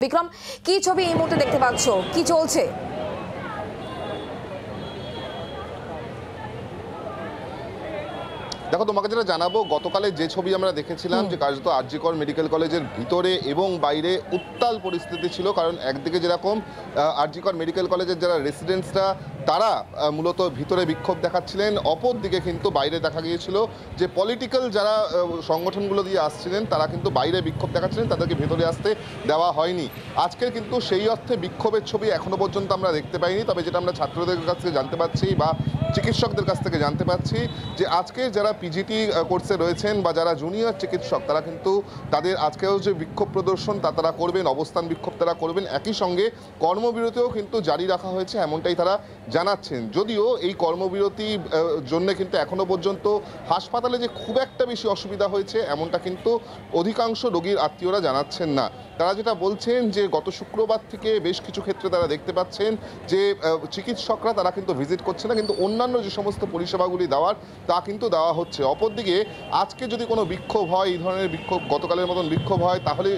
বিক্রম, কি ছবি এই মুহূর্তে দেখতে পাচ্ছ, কি চলছে? দেখো, তোমাকে যেটা জানাবো, গতকালে যে ছবি আমরা দেখেছিলাম যে কার্যত আরজি কর মেডিকেল কলেজের ভিতরে এবং বাইরে উত্তাল পরিস্থিতি ছিল। কারণ একদিকে যেরকম আরজি কর মেডিকেল কলেজের যারা রেসিডেন্টসরা তারা মূলত ভিতরে বিক্ষোভ দেখাচ্ছিলেন, অপর দিকে কিন্তু বাইরে দেখা গিয়েছিল যে পলিটিক্যাল যারা সংগঠনগুলো দিয়ে আসছিলেন তারা কিন্তু বাইরে বিক্ষোভ দেখাচ্ছিলেন, তাদেরকে ভেতরে আসতে দেওয়া হয়নি। আজকের কিন্তু সেই অর্থে বিক্ষোভের ছবি এখনো পর্যন্ত আমরা দেখতে পাইনি। তবে যেটা আমরা ছাত্রদের কাছ থেকে জানতে পারছি বা চিকিৎসকদের কাছ থেকে জানতে পারছি যে আজকে যারা পিজিটি কোর্সে রয়েছেন বা যারা জুনিয়র চিকিৎসক তারা কিন্তু তাদের আজকেও যে বিক্ষোভ প্রদর্শন তা তারা করবেন, অবস্থান বিক্ষোভ তারা করবেন। একই সঙ্গে কর্মবিরতিও কিন্তু জারি রাখা হয়েছে, এমনটাই তারা জানাচ্ছেন। যদিও এই কর্মবিরতির জন্য কিন্তু এখনো পর্যন্ত হাসপাতালে যে খুব একটা বেশি অসুবিধা হয়েছে এমনটা কিন্তু অধিকাংশ রোগীর আত্মীয়রা জানাচ্ছেন না। তারা যেটা বলছেন যে গত শুক্রবার থেকে বেশ কিছু ক্ষেত্রে তারা দেখতে পাচ্ছেন যে চিকিৎসকরা তারা কিন্তু ভিজিট করছে না, কিন্তু অন্যান্য যে সমস্ত পরিষেবাগুলি দেওয়ার তা কিন্তু দেওয়া হচ্ছে। অপরদিকে আজকে যদি কোনো বিক্ষোভ হয়, এই ধরনের বিক্ষোভ গতকালের মতন বিক্ষোভ হয়, তাহলে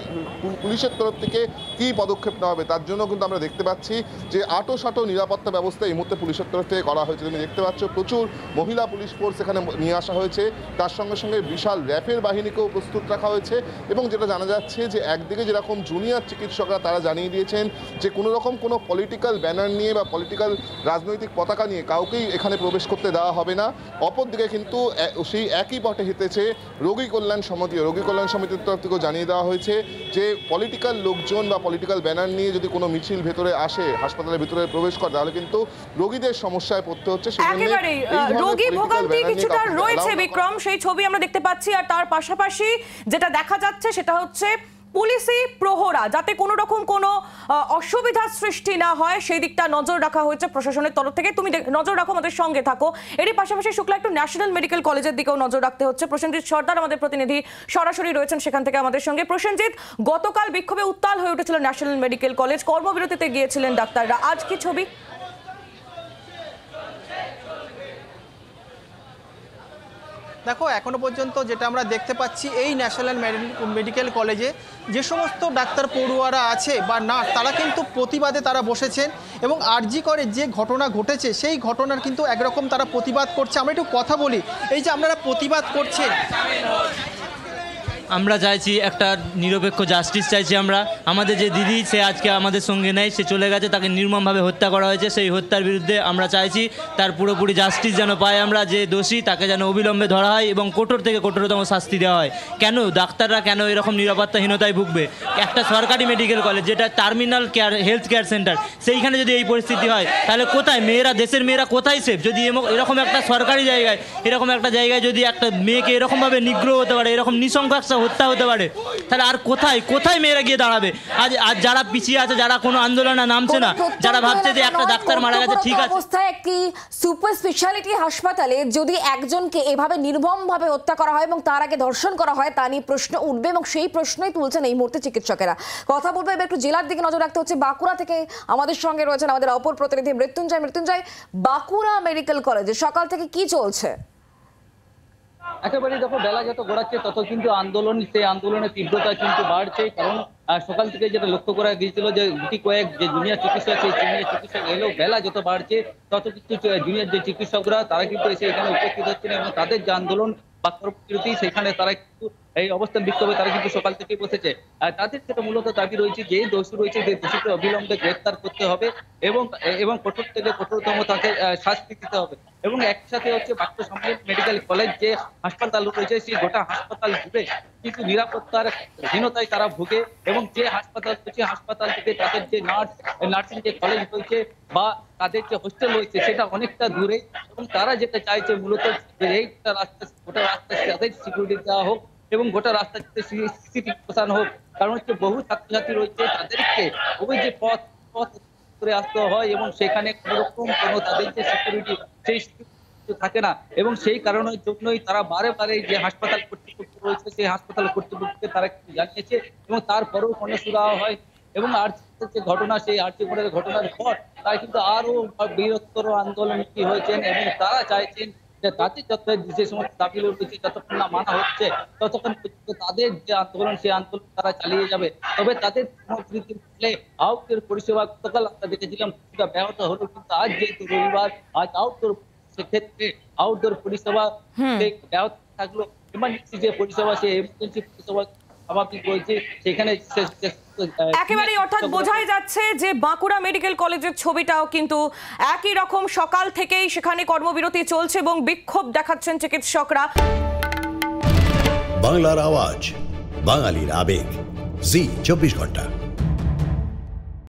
পুলিশের তরফ থেকে কী পদক্ষেপ নেওয়া হবে তার জন্য কিন্তু আমরা দেখতে পাচ্ছি যে আঁটো নিরাপত্তা ব্যবস্থা এই মুহূর্তে পুলিশের তরফ থেকে করা হয়েছে। তুমি দেখতে পাচ্ছ প্রচুর মহিলা পুলিশ ফোর্স এখানে নিয়ে আসা হয়েছে, তার সঙ্গে সঙ্গে বিশাল র্যাপের বাহিনীকেও প্রস্তুত রাখা হয়েছে। এবং যেটা জানা যাচ্ছে যে একদিকে যেরকম জুনিয়র চিকিৎসকরা তারা জানিয়ে দিয়েছেন যে কোনো রকম কোনো পলিটিক্যাল ব্যানার নিয়ে বা পলিটিক্যাল রাজনৈতিক পতাকা নিয়ে কাউকেই এখানে প্রবেশ করতে দেওয়া হবে না। অপরদিকে কিন্তু সেই একই পথে হেঁটেছে রোগী কল্যাণ সমিতির তরফ থেকেও জানিয়ে দেওয়া হয়েছে যে পলিটিক্যাল লোকজন বা পলিটিক্যাল ব্যানার নিয়ে যদি কোনো মিছিল ভেতরে আসে, হাসপাতালের ভিতরে প্রবেশ করে, তাহলে কিন্তু রোগীদের সমস্যায় পড়তে হচ্ছে। রোগী ভোগান্তি কিছুটা রয়েছে বিক্রম, সেই ছবি আমরা দেখতে পাচ্ছি। আর তার পাশাপাশি যেটা দেখা যাচ্ছে সেটা হচ্ছে পুলিশি প্রহরা, যাতে কোনো রকম কোনো অসুবিধার সৃষ্টি না হয় সেই দিকটা নজর রাখা হয়েছে প্রশাসনের তরফ থেকে। তুমি নজর রাখো, আমাদের সঙ্গে থাকো। এরই পাশাপাশি শুক্লা একটু ন্যাশনাল মেডিকেল কলেজের দিকেও নজর রাখতে হচ্ছে। প্রসেনজিৎ সর্দার আমাদের প্রতিনিধি সরাসরি রয়েছেন সেখান থেকে আমাদের সঙ্গে। প্রসেনজিৎ, গতকাল বিক্ষোভে উত্তাল হয়ে উঠেছিল ন্যাশনাল মেডিকেল কলেজ, কর্মবিরতিতে গিয়েছিলেন ডাক্তাররা, আজ কি ছবি? দেখো, এখনো পর্যন্ত যেটা আমরা দেখতে পাচ্ছি এই ন্যাশনাল মেডিকেল কলেজে যে সমস্ত ডাক্তার পড়ুয়ারা আছে বা নার্স তারা কিন্তু প্রতিবাদে তারা বসেছেন এবং আরজি করে যে ঘটনা ঘটেছে সেই ঘটনার কিন্তু একরকম তারা প্রতিবাদ করছে। আমরা একটু কথা বলি, এই যে আপনারা প্রতিবাদ করছেন, আমরা চাইছি একটা নিরপেক্ষ জাস্টিস চাইছি। আমরা আমাদের যে দিদি সে আজকে আমাদের সঙ্গে নেই, সে চলে গেছে, তাকে নির্মমভাবে হত্যা করা হয়েছে। সেই হত্যার বিরুদ্ধে আমরা চাইছি তার পুরোপুরি জাস্টিস যেন পায় আমরা, যে দোষী তাকে যেন অবিলম্বে ধরা হয় এবং কঠোর থেকে কঠোরতম শাস্তি দেওয়া হয়। কেন ডাক্তাররা কেন এরকম নিরাপত্তাহীনতায় ভুগবে? একটা সরকারি মেডিকেল কলেজ যেটা terminal care health care centre, সেইখানে যদি এই পরিস্থিতি হয় তাহলে কোথায় মেয়েরা, দেশের মেয়েরা কোথায় সেফ? যদি এরকম একটা সরকারি জায়গায়, এরকম একটা জায়গায় যদি একটা মেয়েকে এরকমভাবে নিগ্রহ হতে পারে, এরকম নৃশংস হত্যা হতে পারে, তাহলে আর কোথায় মেয়েরা গিয়ে দাঁড়াবে? আজ যারা পিছিয়ে আছে, যারা কোনো আন্দোলনে নামছে না, যারা ভাবছে যে একটা ডাক্তার মারা গেছে ঠিক আছে। অবস্থায় একটি সুপার স্পেশালিটি হাসপাতালে যদি একজনকে এভাবে নির্মমভাবে হত্যা করা হয় এবং তার আগে ধর্ষণ করা হয়, তা নিয়ে প্রশ্ন উঠবে এবং সেই প্রশ্নই তুলছেন এই মুহূর্তে চিকিৎসকেরা। কথা বলবো এবার একটু জেলার দিকে নজর রাখতে হচ্ছে। বাঁকুড়া থেকে আমাদের সঙ্গে রয়েছেন আমাদের অপর প্রতিনিধি মৃত্যুঞ্জয়। বাঁকুড়া মেডিকেল কলেজে সকাল থেকে কি চলছে? একেবারে দেখো, বেলা যত গড়াচ্ছে তত কিন্তু সেই আন্দোলনের তীব্রতা কিন্তু বাড়ছে। কারণ সকাল থেকে যেটা লক্ষ্য করা গিয়েছিল যে গুটি কয়েক যে জুনিয়র চিকিৎসক, সেই জুনিয়র চিকিৎসক এলেও বেলা যত বাড়ছে তত কিন্তু জুনিয়র যে চিকিৎসকরা তারা কিন্তু এসে এখানে উপস্থিত হচ্ছেন এবং তাদের যে আন্দোলন বা কর্মবিরতি সেখানে তারা কিন্তু এই অবস্থান বিক্ষোভে তারা কিন্তু সকাল থেকেই বসেছে। তাদের যেটা মূলত দাবি রয়েছে যে দোষী রয়েছে, যে দোষীকে অবিলম্বে গ্রেফতার করতে হবে এবং কঠোর থেকে কঠোরতম তাকে শাস্তি দিতে হবে। এবং একসাথে হচ্ছে বাঁকুড়া সম্মিলিত মেডিকেল কলেজ যে হাসপাতাল রয়েছে সেই গোটা হাসপাতাল জুড়ে কিন্তু নিরাপত্তার হীনতায় তারা ভুগে এবং যে হাসপাতাল রয়েছে হাসপাতাল থেকে তাদের যে নার্সিং যে কলেজ রয়েছে বা তাদের যে হোস্টেল রয়েছে সেটা অনেকটা দূরে এবং তারা যেটা চাইছে মূলত যে গোটা রাস্তা তাদের সিকিউরিটি দেওয়া হোক এবং গোটা রাস্তা সিসিটিভি বসানো হোক। কারণ হচ্ছে বহু ছাত্রছাত্রী রয়েছে, তাদেরকে ওই যে পথ করে আসতে হয় এবং সেখানে কোনো তাদের যে সিকিউরিটি সেই থাকে না এবং সেই কারণের জন্যই তারা বারে যে হাসপাতাল কর্তৃপক্ষ রয়েছে সেই হাসপাতাল কর্তৃপক্ষকে তারা জানিয়েছে এবং তারপরেও কোনো সুরাহা হয় এবং আর্থিক যে ঘটনা, সেই আর্থিক ঘটনার পর তারা কিন্তু আরো বৃহত্তর আন্দোলনমুখী হয়েছেন এবং তারা চাইছেন যে তাদের যে সমস্ত দাবিগুলো রয়েছে যতক্ষণ না মানা হচ্ছে ততক্ষণ পর্যন্ত তাদের যে আন্দোলন সেই আন্দোলন তারা চালিয়ে যাবে। তবে তাদের কর্মবিরতির ফলে আউটডোর পরিষেবা গতকাল আমরা দেখেছিলাম কিছুটা ব্যাহত হলো, কিন্তু আজ যেহেতু রবিবার, আজ আউটডোর সেক্ষেত্রে আউটডোর পরিষেবা ব্যাহত থাকলো। ইমার্জেন্সি যে পরিষেবা সেই এমার্জেন্সি পরিষেবা স্বাভাবিক রয়েছে সেখানে একেবারেই, অর্থাৎ বোঝাই যাচ্ছে যে বাঁকুড়া মেডিকেল কলেজের ছবিটাও কিন্তু একই রকম, সকাল থেকেই সেখানে কর্মবিরতি চলছে এবং বিক্ষোভ দেখাচ্ছেন চিকিৎসকরা। বাংলার আওয়াজ, বাঙালির আবেগ, জি 24 ঘন্টা।